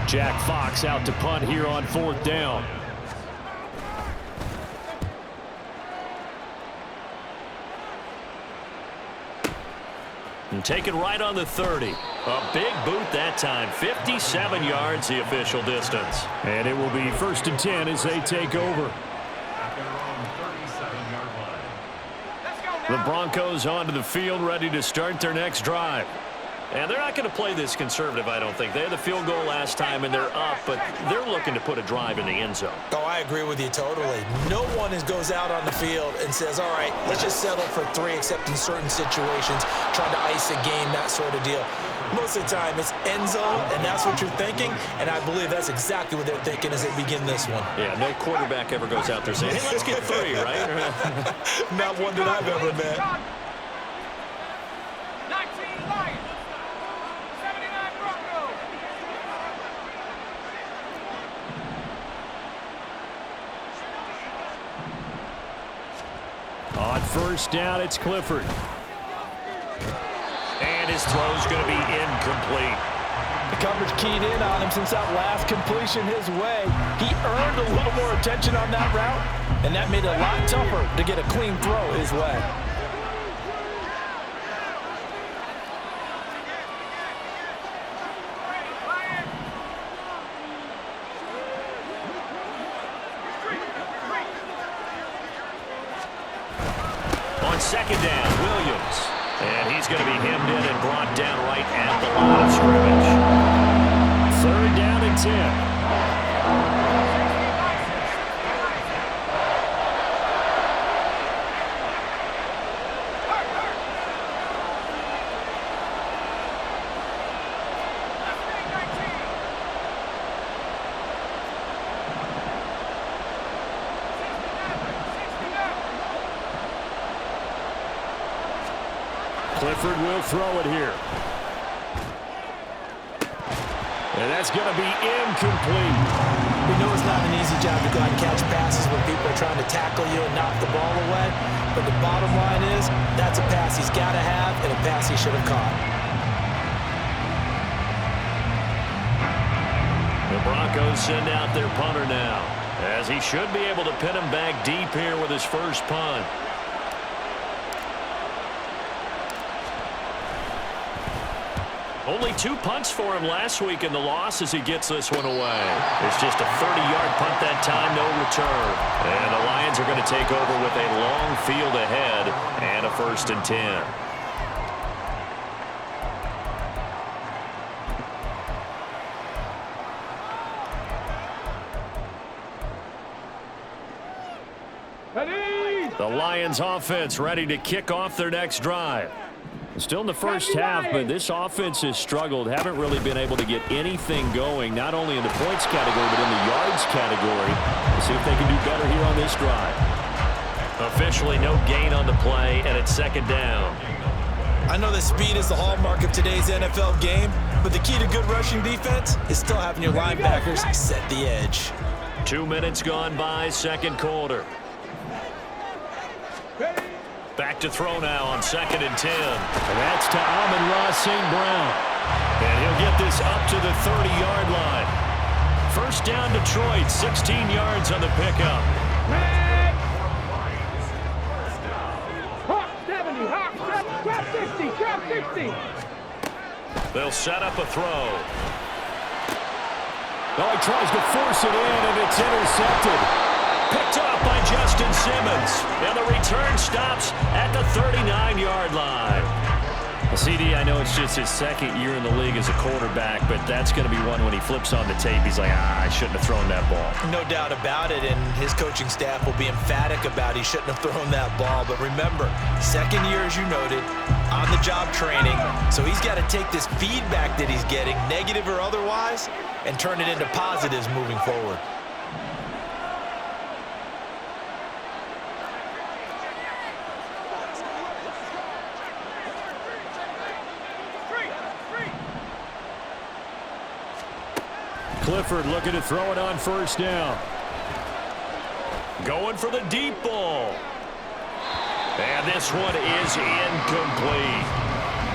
Jack Fox out to punt here on 4th down. And taken right on the 30. A big boot that time. 57 yards the official distance. And it will be 1st and 10 as they take over. The Broncos onto the field, ready to start their next drive. And they're not going to play this conservative, I don't think. They had the field goal last time, and they're up, but they're looking to put a drive in the end zone. Oh, I agree with you totally. No one goes out on the field and says, all right, let's just settle for 3, except in certain situations, trying to ice a game, that sort of deal. Most of the time, it's end zone, and that's what you're thinking, and I believe that's exactly what they're thinking as they begin this one. Yeah, no quarterback ever goes out there saying, hey, let's get 3, right? Not one that I've ever met. On 1st down, it's Clifford. And his throw's going to be incomplete. The coverage keyed in on him since that last completion his way. He earned a little more attention on that route, and that made it a lot tougher to get a clean throw his way. On 2nd down, Williams. And he's going to be hemmed in and brought down right at the line of scrimmage. 3rd down and 10. Clifford will throw it here. And that's going to be incomplete. We know it's not an easy job to go out and catch passes when people are trying to tackle you and knock the ball away. But the bottom line is, that's a pass he's got to have and a pass he should have caught. The Broncos send out their punter now, as he should be able to pin him back deep here with his first punt. Only 2 punts for him last week in the loss as he gets this one away. It's just a 30-yard punt that time, no return. And the Lions are going to take over with a long field ahead and a 1st and 10. The Lions offense ready to kick off their next drive. Still in the first half, but this offense has struggled. Haven't really been able to get anything going, not only in the points category, but in the yards category. Let's see if they can do better here on this drive. Officially no gain on the play, and it's 2nd down. I know that speed is the hallmark of today's NFL game, but the key to good rushing defense is still having your linebackers set the edge. 2 minutes gone by, 2nd quarter. Back to throw now on 2nd and 10. And that's to Amon-Ra St. Brown. And he'll get this up to the 30-yard line. 1st down Detroit, 16 yards on the pickup. Hawk 70, Hawk, drop 60, drop 60. They'll set up a throw. Oh, he tries to force it in, and it's intercepted. Picked up by Justin Simmons. And the return stops at the 39-yard line. Well, CD, I know it's just his 2nd year in the league as a quarterback, but that's going to be one when he flips on the tape. He's like, I shouldn't have thrown that ball. No doubt about it, and his coaching staff will be emphatic about he shouldn't have thrown that ball. But remember, 2nd year, as you noted, on-the-job training. So he's got to take this feedback that he's getting, negative or otherwise, and turn it into positives moving forward. Clifford looking to throw it on 1st down. Going for the deep ball. And this one is incomplete.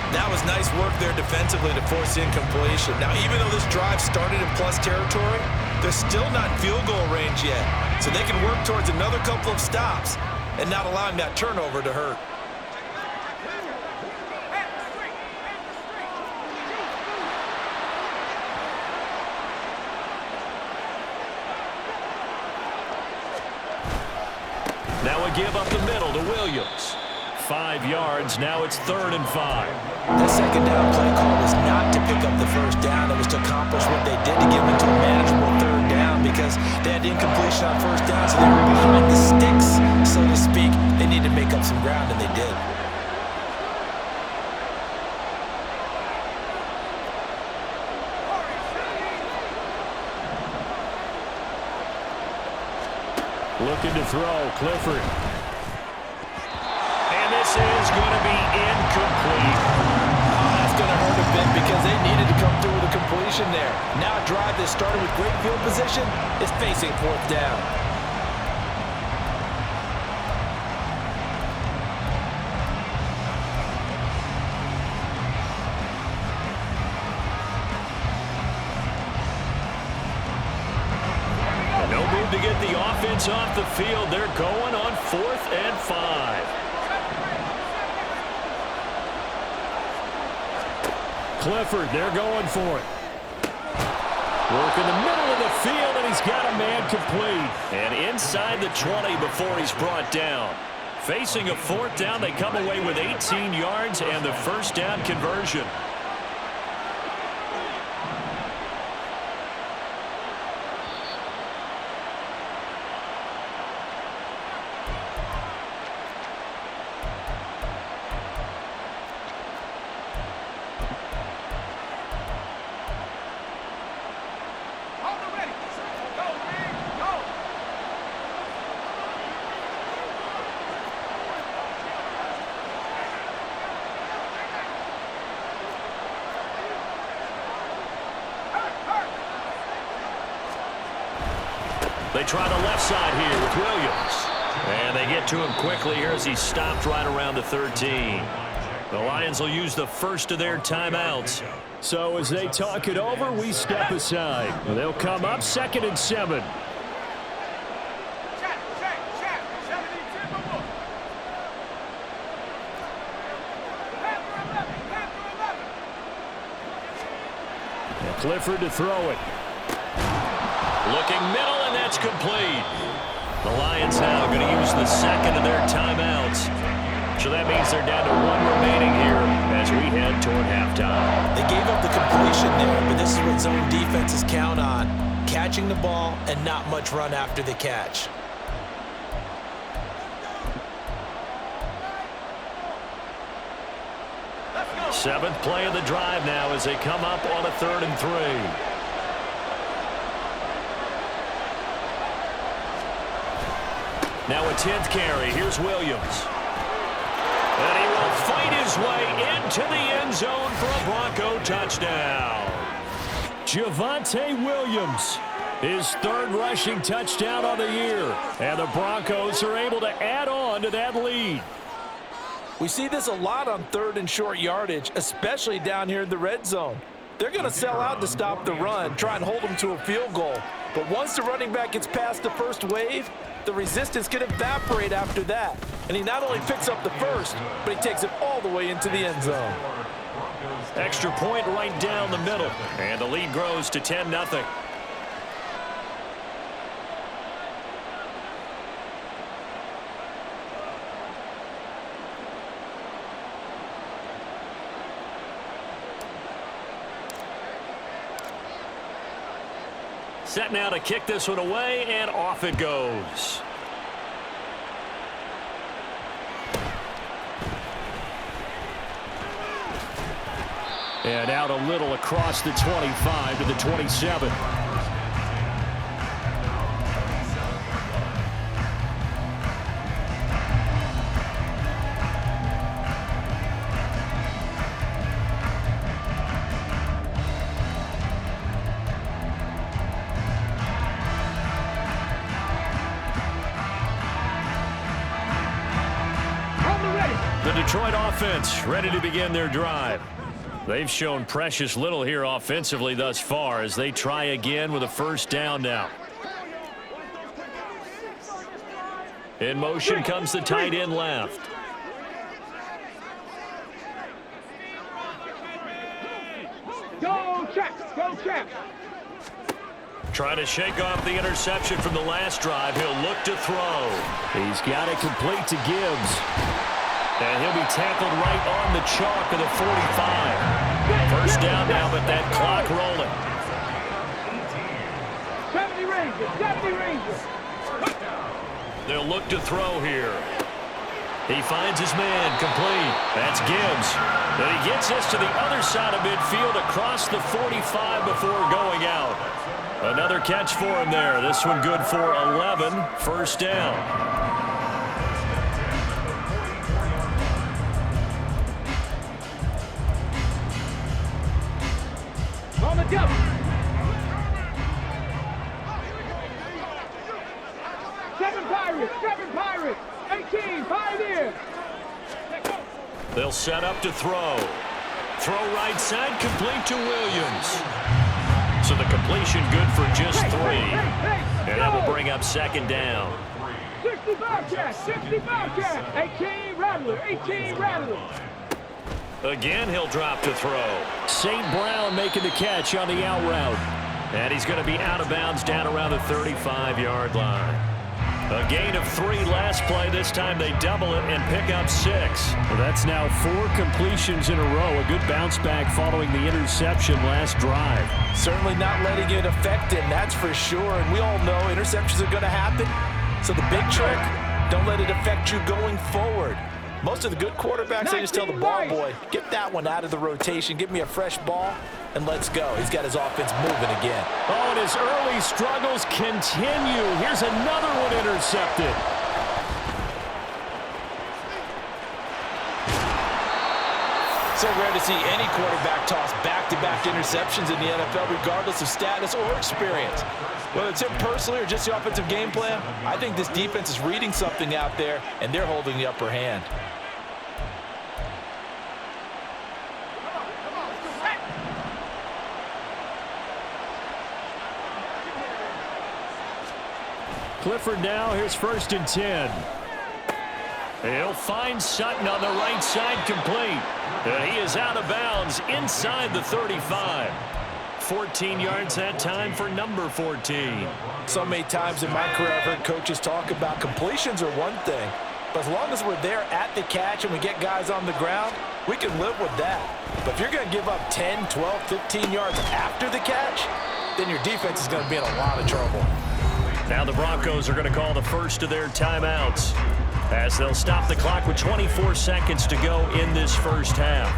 That was nice work there defensively to force the incompletion. Now, even though this drive started in plus territory, they're still not in field goal range yet. So they can work towards another couple of stops and not allowing that turnover to hurt. Now a give up the middle to Williams. 5 yards, now it's 3rd and 5. That second down play call was not to pick up the first down. It was to accomplish what they did to get them into a manageable 3rd down because they had incompletion on first down, so they were behind the sticks, so to speak. They needed to make up some ground, and they did. Looking to throw, Clifford. And this is going to be incomplete. That's going to hurt a bit because they needed to come through with a completion there. Now a drive that started with great field position is facing 4th down. No move to get the offense off the field. They're going on 4th and 5. Clifford, they're going for it. Work in the middle of the field, and he's got a man complete. And inside the 20 before he's brought down. Facing a 4th down, they come away with 18 yards and the first down conversion. They try the left side here with Williams. And they get to him quickly here as he stopped right around the 13. The Lions will use the first of their timeouts. So as they talk it over, we step aside. They'll come up 2nd and 7. And Clifford to throw it. Looking middle, and that's complete. The Lions now going to use the second of their timeouts. So that means they're down to 1 remaining here as we head toward halftime. They gave up the completion there, but this is what zone defenses count on. Catching the ball and not much run after the catch. Seventh play of the drive now as they come up on a 3rd and 3. Now a 10th carry. Here's Williams. And he will fight his way into the end zone for a Bronco touchdown. Javonte Williams, his 3rd rushing touchdown on the year. And the Broncos are able to add on to that lead. We see this a lot on 3rd and short yardage, especially down here in the red zone. They're going to sell out to stop the run, try and hold them to a field goal. But once the running back gets past the first wave, the resistance can evaporate after that. And he not only picks up the first, but he takes it all the way into the end zone. Extra point right down the middle. And the lead grows to 10-0. Set now to kick this one away, and off it goes. And out a little across the 25 to the 27. The Detroit offense ready to begin their drive. They've shown precious little here offensively thus far as they try again with a first down now. In motion comes the tight end left. Go check, go check. Trying to shake off the interception from the last drive. He'll look to throw. He's got it complete to Gibbs. And he'll be tackled right on the chalk of the 45. First down now, but that clock rolling. 70 Rangers, 70 Rangers. They'll look to throw here. He finds his man complete. That's Gibbs. And he gets this to the other side of midfield across the 45 before going out. Another catch for him there. This one good for 11. First down. On the double. 7 Pirates, 7 Pirates. 18, Pioneers. They'll set up to throw. Throw right side, complete to Williams. So the completion good for just 3. And that will bring up second down. 60 Bobcats, 60 Bobcats. 18 Rattler, 18 Rattler. Again, he'll drop to throw. St. Brown making the catch on the out route. And he's going to be out of bounds down around the 35-yard line. A gain of 3 last play. This time they double it and pick up 6. Well, that's now 4 completions in a row. A good bounce back following the interception last drive. Certainly not letting it affect him, that's for sure. And we all know interceptions are going to happen. So the big trick, don't let it affect you going forward. Most of the good quarterbacks, they just tell the ball boy, get that one out of the rotation, give me a fresh ball, and let's go. He's got his offense moving again. Oh, and his early struggles continue. Here's another one intercepted. So rare to see any quarterback toss back-to-back interceptions in the NFL, regardless of status or experience. Whether it's him personally or just the offensive game plan, I think this defense is reading something out there, and they're holding the upper hand. Clifford now, here's 1st and 10. He'll find Sutton on the right side complete. And he is out of bounds inside the 35. 14 yards that time for number 14. So many times in my career I've heard coaches talk about completions are one thing, but as long as we're there at the catch and we get guys on the ground, we can live with that. But if you're going to give up 10, 12, 15 yards after the catch, then your defense is going to be in a lot of trouble. Now the Broncos are going to call the first of their timeouts as they'll stop the clock with 24 seconds to go in this first half.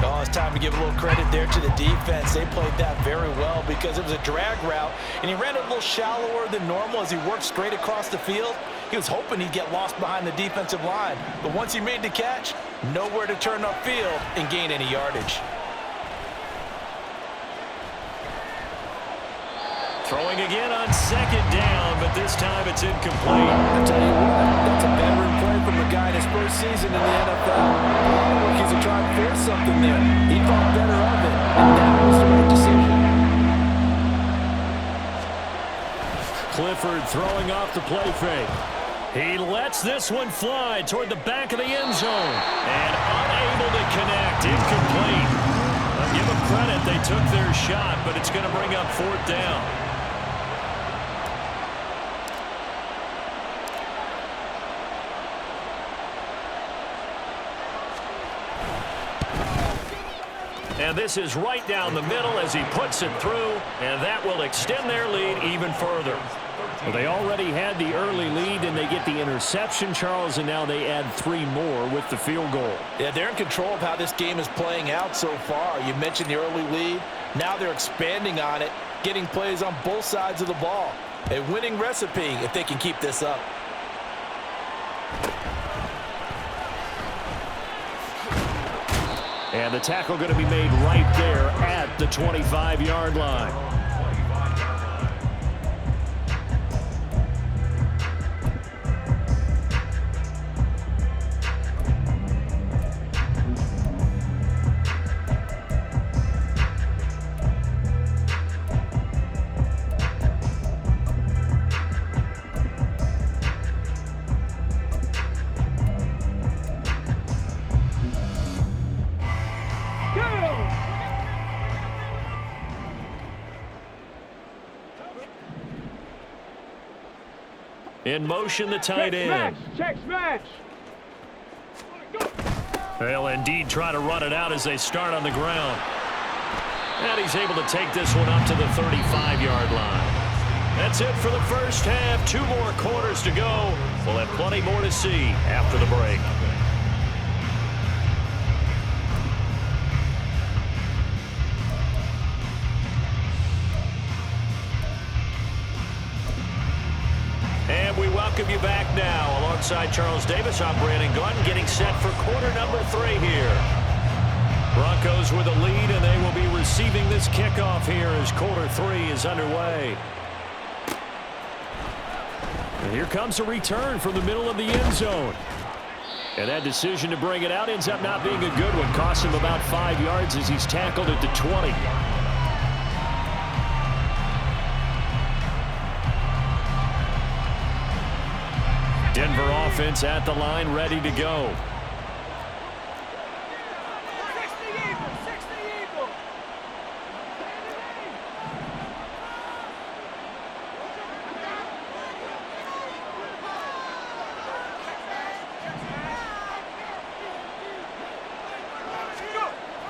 Oh, it's time to give a little credit there to the defense. They played that very well because it was a drag route, and he ran it a little shallower than normal as he worked straight across the field. He was hoping he'd get lost behind the defensive line, but once he made the catch, nowhere to turn upfield and gain any yardage. Throwing again on 2nd down, but this time it's incomplete. I tell you what, that's a veteran play from a guy in his first season in the NFL. He's trying to force something there. He thought better of it, and that was the right decision. Clifford throwing off the play fake. He lets this one fly toward the back of the end zone. And unable to connect. Incomplete. I'll give them credit. They took their shot, but it's going to bring up 4th down. And this is right down the middle as he puts it through, and that will extend their lead even further. Well, they already had the early lead, and they get the interception, Charles, and now they add 3 more with the field goal. Yeah, they're in control of how this game is playing out so far. You mentioned the early lead. Now they're expanding on it, getting plays on both sides of the ball. A winning recipe if they can keep this up. And the tackle going to be made right there at the 25-yard line. In motion, the tight end. Check smash. They'll indeed try to run it out as they start on the ground. And he's able to take this one up to the 35-yard line. That's it for the first half. 2 more quarters to go. We'll have plenty more to see after the break. And we welcome you back now. Alongside Charles Davis, I'm Brandon Gunn, getting set for quarter number 3 here. Broncos with a lead, and they will be receiving this kickoff here as quarter 3 is underway. And here comes a return from the middle of the end zone. And that decision to bring it out ends up not being a good one. Costs him about 5 yards as he's tackled at the 20. Denver offense at the line, ready to go.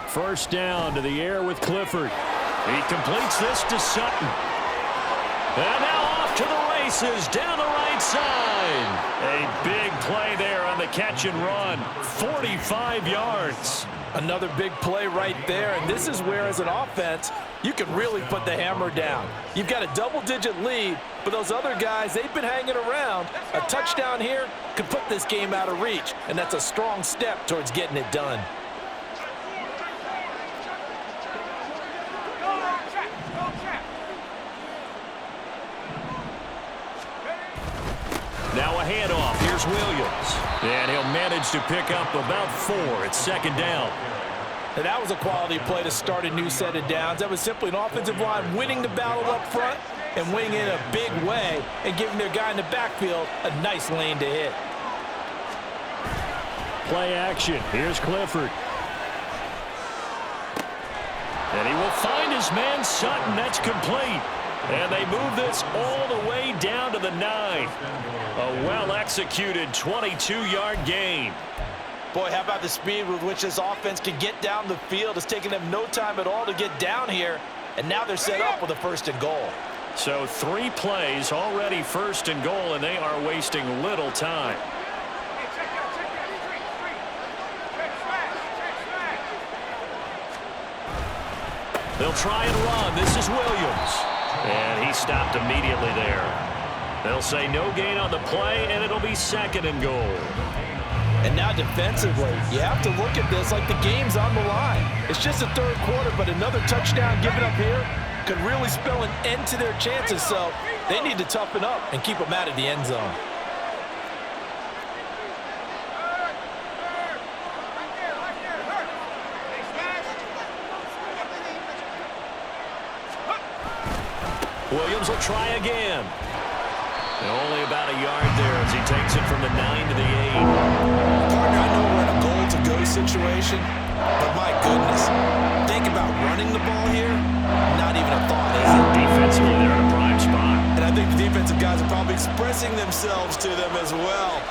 First down to the air with Clifford. He completes this to Sutton. And now off to the races down the right side. A big play there on the catch and run. 45 yards. Another big play right there, and this is where, as an offense, you can really put the hammer down. You've got a double-digit lead, but those other guys, they've been hanging around. A touchdown here could put this game out of reach, and that's a strong step towards getting it done. Now a handoff. Here's Williams. And he'll manage to pick up about 4. It's second down. And that was a quality play to start a new set of downs. That was simply an offensive line winning the battle up front and winning in a big way and giving their guy in the backfield a nice lane to hit. Play action. Here's Clifford. And he will find his man Sutton. That's complete. And they move this all the way down to the 9. A well-executed 22-yard gain. Boy, how about the speed with which this offense can get down the field? It's taken them no time at all to get down here, and now they're set up with a 1st and goal. So 3 plays already 1st and goal, and they are wasting little time. They'll try and run. This is Williams. And he stopped immediately there. They'll say no gain on the play, and it'll be 2nd and goal. And now defensively, you have to look at this like the game's on the line. It's just the 3rd quarter, but another touchdown given up here could really spell an end to their chances. So they need to toughen up and keep them out of the end zone. Williams will try again. And only about a yard there as he takes it from the 9 to the 8. Partner, I know we're in a goal-to-go situation, but my goodness, think about running the ball here. Not even a thought, is it? Defensively, they're in a prime spot. And I think the defensive guys are probably expressing themselves to them as well.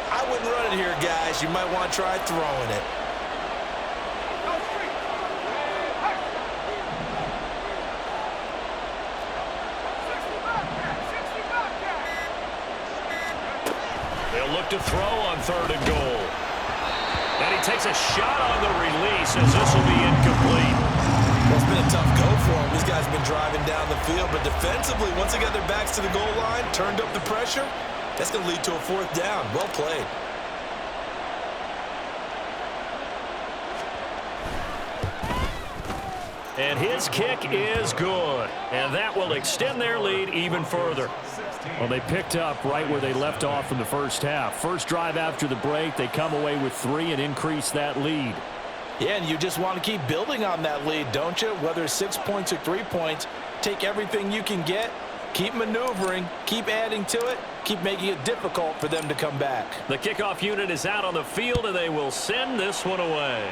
I wouldn't run it here, guys. You might want to try throwing it. To throw on 3rd and goal. And he takes a shot on the release as this will be incomplete. Well, it's been a tough go for them. These guys have been driving down the field, but defensively, once they got their backs to the goal line, turned up the pressure, that's going to lead to a 4th down. Well played. And his kick is good. And that will extend their lead even further. Well, they picked up right where they left off in the first half. First drive after the break, they come away with 3 and increase that lead. Yeah, and you just want to keep building on that lead, don't you? Whether it's 6 points or 3 points, take everything you can get, keep maneuvering, keep adding to it, keep making it difficult for them to come back. The kickoff unit is out on the field, and they will send this one away.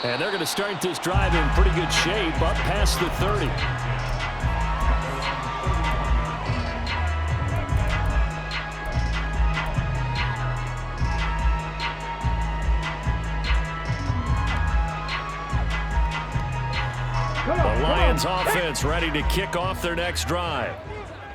And they're going to start this drive in pretty good shape, up past the 30. The Lions offense ready to kick off their next drive.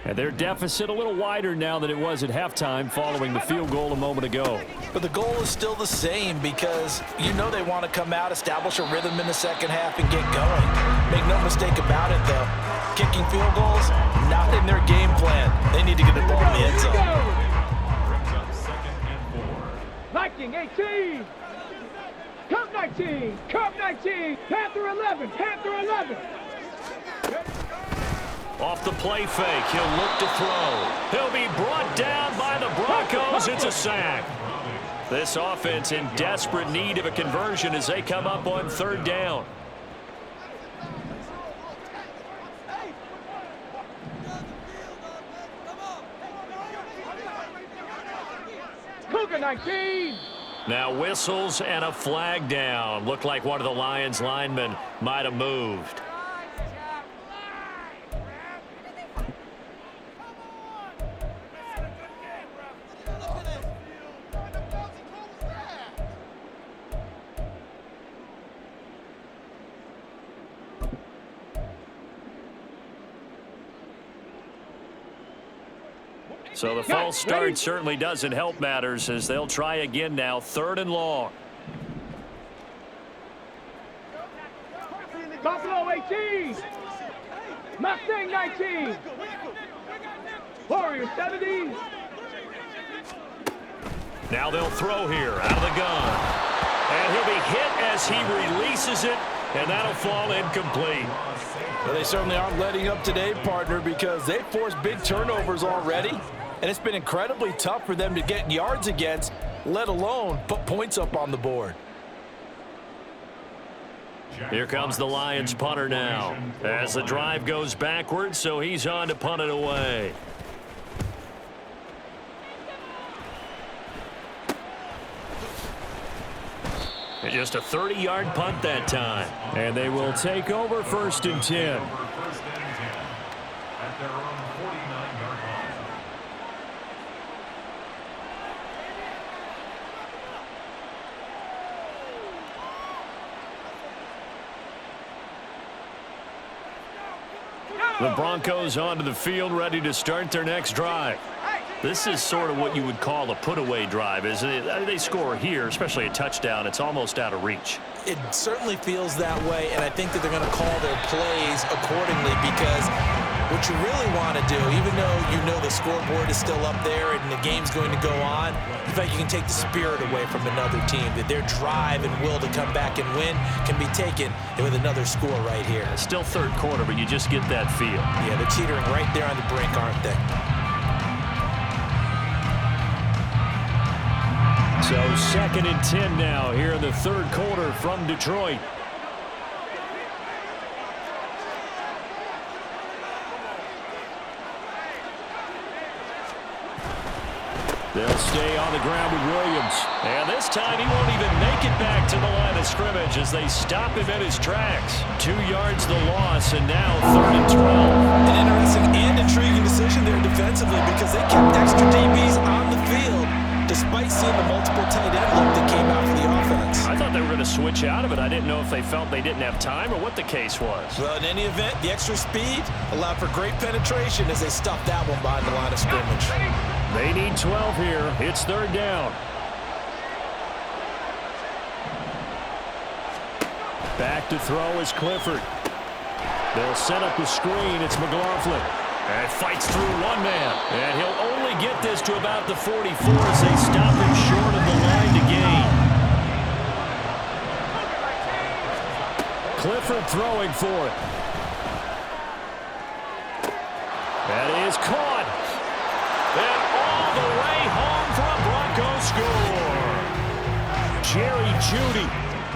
And their deficit a little wider now than it was at halftime following the field goal a moment ago. But the goal is still the same because you know they want to come out, establish a rhythm in the second half, and get going. Make no mistake about it, though. Kicking field goals, not in their game plan. They need to get the ball in the end zone. Viking 18. Cub 19. Cub 19. Panther 11. Panther 11. Off the play fake, he'll look to throw. He'll be brought down by the Broncos. It's a sack. This offense in desperate need of a conversion as they come up on third down. Cougar 19. Now whistles and a flag down. Looked like one of the Lions linemen might have moved. So the false start certainly doesn't help matters as they'll try again now, 3rd and long. Buffalo 18. Mustang 19. Warriors 70. Now they'll throw here out of the gun. And he'll be hit as he releases it, and that'll fall incomplete. Well, they certainly aren't letting up today, partner, because they forced big turnovers already. And it's been incredibly tough for them to get yards against, let alone put points up on the board. Here comes the Lions punter now as the drive goes backwards, so he's on to punt it away. Just a 30-yard punt that time. And they will take over 1st and 10. The Broncos onto the field, ready to start their next drive. This is sort of what you would call a put-away drive, isn't it? They score here, especially a touchdown. It's almost out of reach. It certainly feels that way, and I think that they're going to call their plays accordingly because what you really want to do, even though you know the scoreboard is still up there and the game's going to go on, in fact, you can take the spirit away from another team, that their drive and will to come back and win can be taken with another score right here. It's still 3rd quarter, but you just get that feel. Yeah, they're teetering right there on the brink, aren't they? So 2nd and 10 now here in the 3rd quarter from Detroit. They'll stay on the ground with Williams. And this time he won't even make it back to the line of scrimmage as they stop him in his tracks. 2 yards the loss, and now 3rd and 12. An interesting and intriguing decision there defensively because they kept extra DBs on the field despite seeing the multiple tight end look that came out for the offense. I thought they were going to switch out of it. I didn't know if they felt they didn't have time or what the case was. Well, in any event, the extra speed allowed for great penetration as they stuffed that one behind the line of scrimmage. They need 12 here. It's 3rd down. Back to throw is Clifford. They'll set up the screen. It's McLaughlin. And fights through one man. And he'll only get this to about the 44 as they stop him short of the line to gain. Clifford throwing for it. That is caught. And all the way home for a Broncos score. Jerry Jeudy,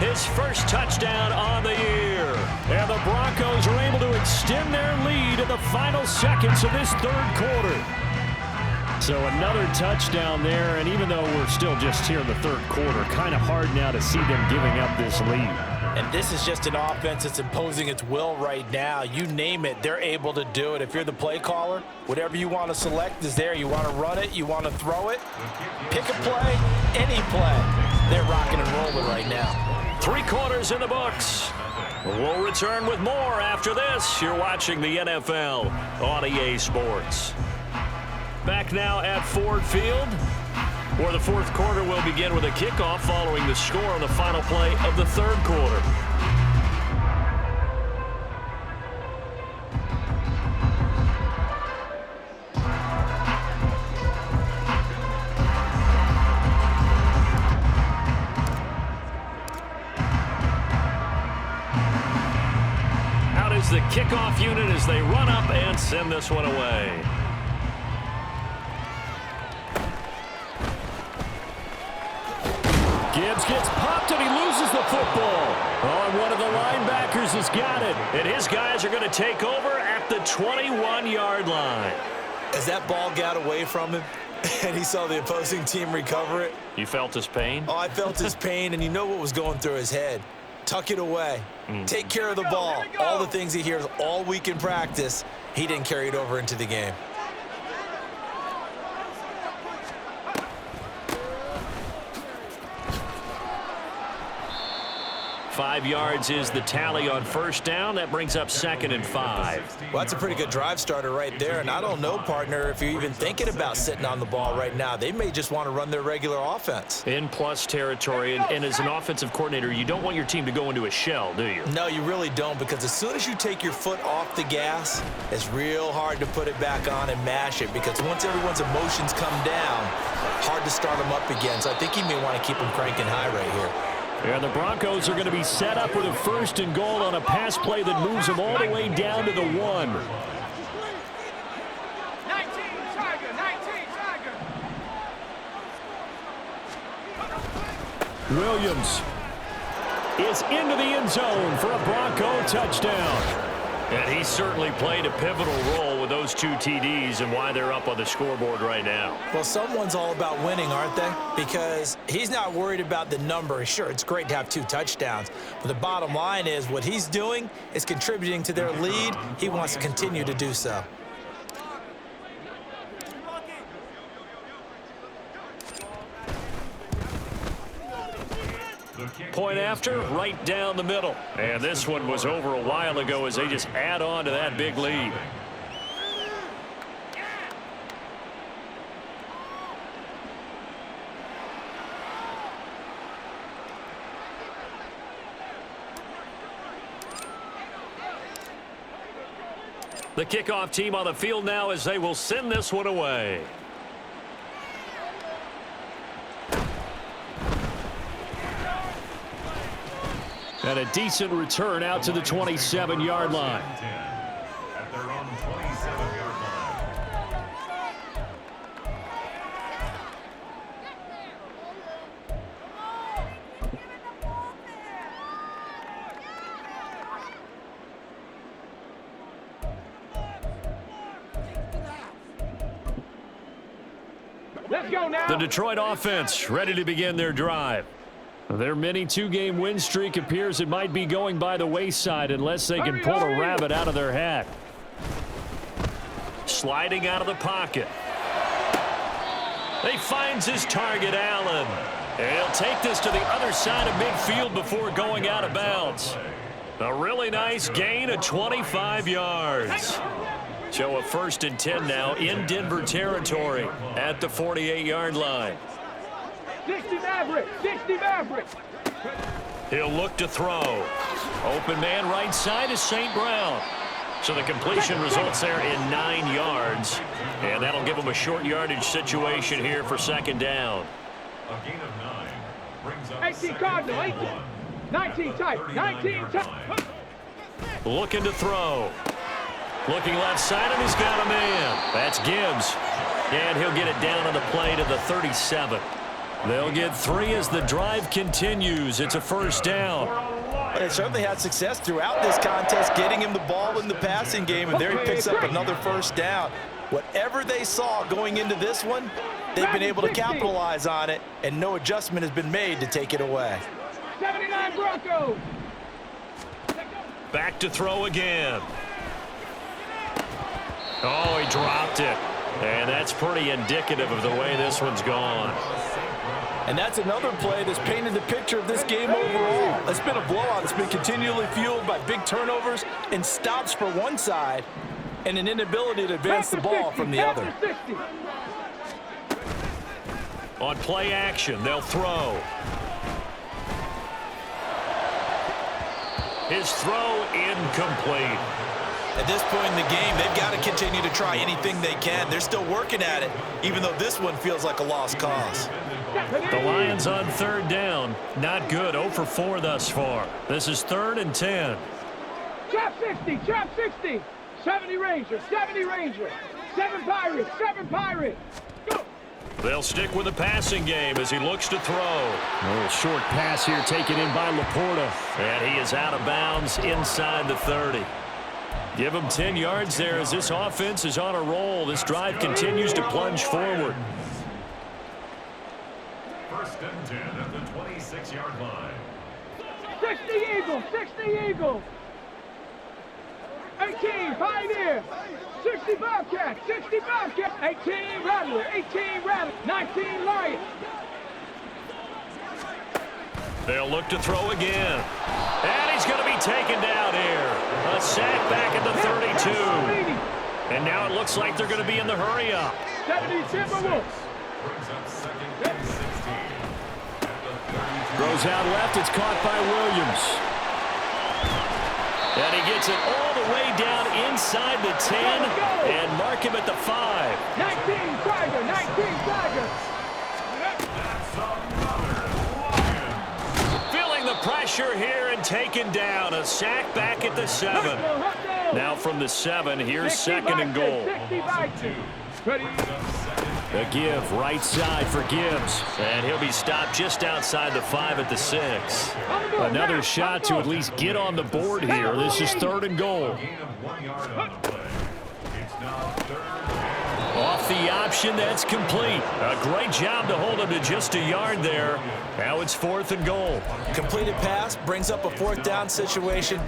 his first touchdown on the year. And the Broncos are able to extend their lead in the final seconds of this 3rd quarter. So another touchdown there, and even though we're still just here in the 3rd quarter, kind of hard now to see them giving up this lead. And this is just an offense that's imposing its will right now. You name it, they're able to do it. If you're the play caller, whatever you want to select is there. You want to run it, you want to throw it, pick a play, any play. They're rocking and rolling right now. 3 quarters in the books. We'll return with more after this. You're watching the NFL on EA Sports. Back now at Ford Field, where the 4th quarter will begin with a kickoff following the score on the final play of the 3rd quarter. Out is the kickoff unit as they run up and send this one away. Gibbs gets popped and he loses the football. Oh, and one of the linebackers has got it. And his guys are going to take over at the 21-yard line. As that ball got away from him and he saw the opposing team recover it. You felt his pain? Oh, I felt his pain, and you know what was going through his head. Tuck it away. Take care of the ball. All the things he hears all week in practice, he didn't carry it over into the game. 5 yards is the tally on first down. That brings up 2nd and 5. Well, that's a pretty good drive starter right there. And I don't know, partner, if you're even thinking about sitting on the ball right now. They may just want to run their regular offense. In plus territory. And as an offensive coordinator, you don't want your team to go into a shell, do you? No, you really don't, because as soon as you take your foot off the gas, it's real hard to put it back on and mash it, because once everyone's emotions come down, hard to start them up again. So I think you may want to keep them cranking high right here. And the Broncos are going to be set up with a 1st and goal on a pass play that moves them all the way down to the 1. 19 Tiger, 19 Tiger. Williams is into the end zone for a Bronco touchdown. And he certainly played a pivotal role with those 2 TDs and why they're up on the scoreboard right now. Well, someone's all about winning, aren't they? Because he's not worried about the number. Sure, it's great to have 2 touchdowns. But the bottom line is what he's doing is contributing to their lead. He wants to continue to do so. Point after, right down the middle. And this one was over a while ago as they just add on to that big lead. The kickoff team on the field now as they will send this one away. And a decent return out to the 27-yard line. At their own 27-yard line. Let's go now. The Detroit offense ready to begin their drive. Their mini 2-game win streak appears it might be going by the wayside unless they can pull a rabbit out of their hat. Sliding out of the pocket. He finds his target, Allen. And he'll take this to the other side of midfield before going out of bounds. A really nice gain of 25 yards. So a 1st and 10 now in Denver territory at the 48-yard line. 60 Maverick, 60 Maverick. He'll look to throw. Open man right side is St. Brown. So the completion results there in 9 yards. And that'll give him a short yardage situation here for 2nd down. A gain of 9 brings up 18 Cardinal, 18. 19 type, 19 type. Looking to throw. Looking left side, and he's got a man. That's Gibbs. And he'll get it down on the play to the 37. They'll get 3 as the drive continues. It's a 1st down. They certainly had success throughout this contest, getting him the ball in the passing game, and there he picks up another 1st down. Whatever they saw going into this one, they've been able to capitalize on it, and no adjustment has been made to take it away. 79 Broncos. Back to throw again. Oh, he dropped it. And that's pretty indicative of the way this one's gone. And that's another play that's painted the picture of this game overall. It's been a blowout. It's been continually fueled by big turnovers and stops for one side and an inability to advance the ball from the other. On play action, they'll throw. His throw incomplete. At this point in the game, they've got to continue to try anything they can. They're still working at it, even though this one feels like a lost cause. The Lions on third down. Not good. 0 for 4 thus far. This is 3rd and 10. Chop 60, chop 60. 70 Ranger, 70 Ranger. 7 Pirates, 7 Pirates. Go. They'll stick with the passing game as he looks to throw. A little short pass here taken in by Laporta. And he is out of bounds inside the 30. Give him 10 yards there as this offense is on a roll. This drive continues to plunge forward. 1st and 10 at the 26-yard line. 60 Eagles, 60 Eagles. 18 Pioneer. 60 Bobcats, 60 Bobcats. 18 Rattler, 18 Rattler. 19 Lions. They'll look to throw again. And he's going to be taken down here. A sack back at the 32. And now it looks like they're going to be in the hurry up. 70 Timberwolves. Brings up 2nd and 16 at the 32. Throws out left. It's caught by Williams. And he gets it all the way down inside the 10 and mark him at the 5. 19 Tiger, 19 Tiger. Feeling the pressure here and taken down. A sack back at the 7. Now from the 7, here's 2nd and goal. 60 Vikings. Ready? The give right side for Gibbs. And he'll be stopped just outside the 5 at the 6. Another shot to at least get on the board here. This is 3rd and goal. Gain of 1 yard on the play. It's now 3rd. Off the option, that's complete. A great job to hold him to just a yard there. Now it's 4th and goal. Completed pass brings up a 4th down situation.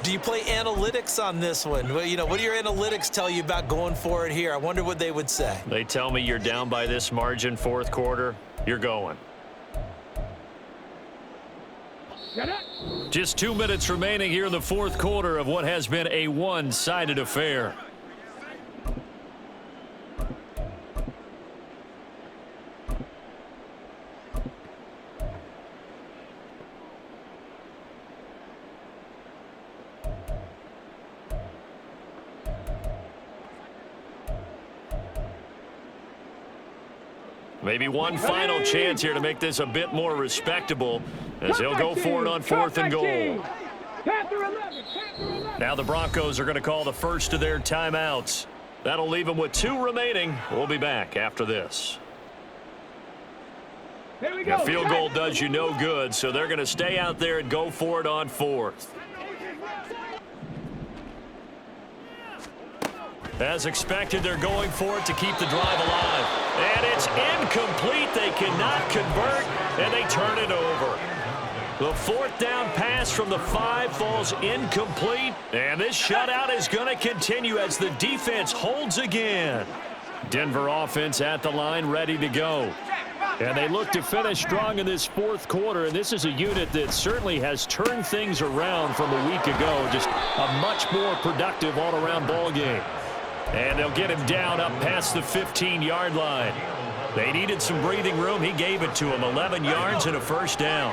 Do you play analytics on this one? Well, you know, what do your analytics tell you about going for it here? I wonder what they would say. They tell me you're down by this margin 4th quarter. You're going. Just 2 minutes remaining here in the 4th quarter of what has been a one-sided affair. Maybe one final chance here to make this a bit more respectable as they'll go for it on 4th and goal. Now the Broncos are going to call the first of their timeouts. That'll leave them with 2 remaining. We'll be back after this. The field goal does you no good, so they're going to stay out there and go for it on 4th. As expected, they're going for it to keep the drive alive. And it's incomplete. They cannot convert, and they turn it over. The 4th down pass from the 5 falls incomplete, and this shutout is going to continue as the defense holds again. Denver offense at the line, ready to go. And they look to finish strong in this 4th quarter, and this is a unit that certainly has turned things around from a week ago. Just a much more productive all-around ball game. And they'll get him down up past the 15-yard line. They needed some breathing room. He gave it to them. 11 yards and a 1st down.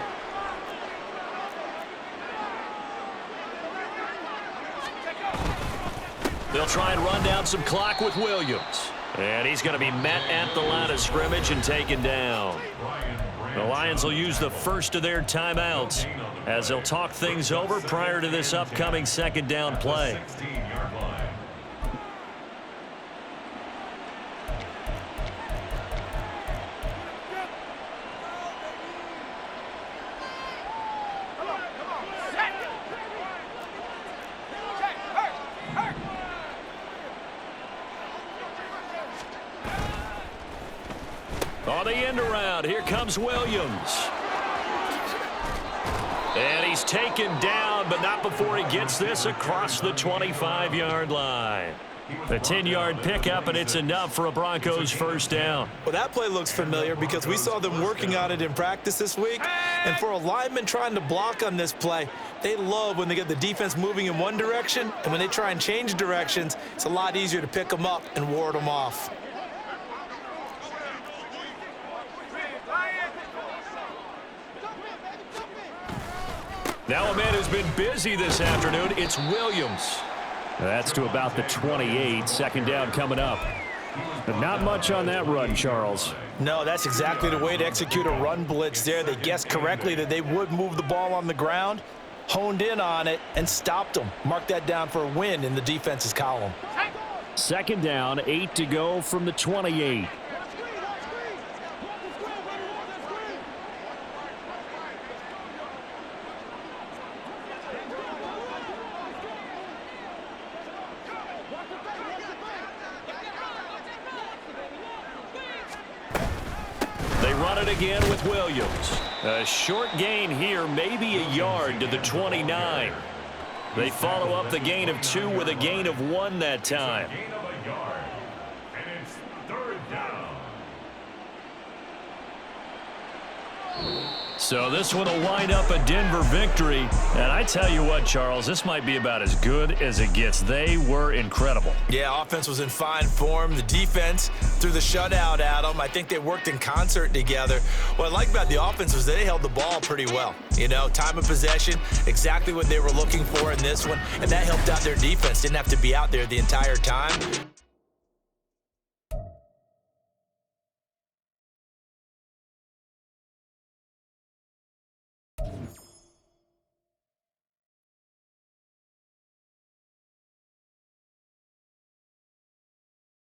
They'll try and run down some clock with Williams. And he's going to be met at the line of scrimmage and taken down. The Lions will use the first of their timeouts as they'll talk things over prior to this upcoming 2nd down play. On the end around, here comes Williams. And he's taken down, but not before he gets this across the 25-yard line. A 10-yard pickup, and it's enough for a Broncos first down. Well, that play looks familiar because we saw them working on it in practice this week. And for a lineman trying to block on this play, they love when they get the defense moving in one direction, and when they try and change directions, it's a lot easier to pick them up and ward them off. Now a man who's been busy this afternoon, it's Williams. That's to about the 28. Second down coming up. But not much on that run, Charles. No, that's exactly the way to execute a run blitz there. They guessed correctly that they would move the ball on the ground, honed in on it, and stopped them. Mark that down for a win in the defense's column. Second down, 8 to go from the 28. They run it again with Williams. A short gain here, maybe a yard to the 29. They follow up the gain of 2 with a gain of 1 that time. Gain of a yard. And it's third down. So this one will wind up a Denver victory. And I tell you what, Charles, this might be about as good as it gets. They were incredible. Yeah, offense was in fine form. The defense threw the shutout at them. I think they worked in concert together. What I like about the offense was they held the ball pretty well. You know, time of possession, exactly what they were looking for in this one. And that helped out their defense. Didn't have to be out there the entire time.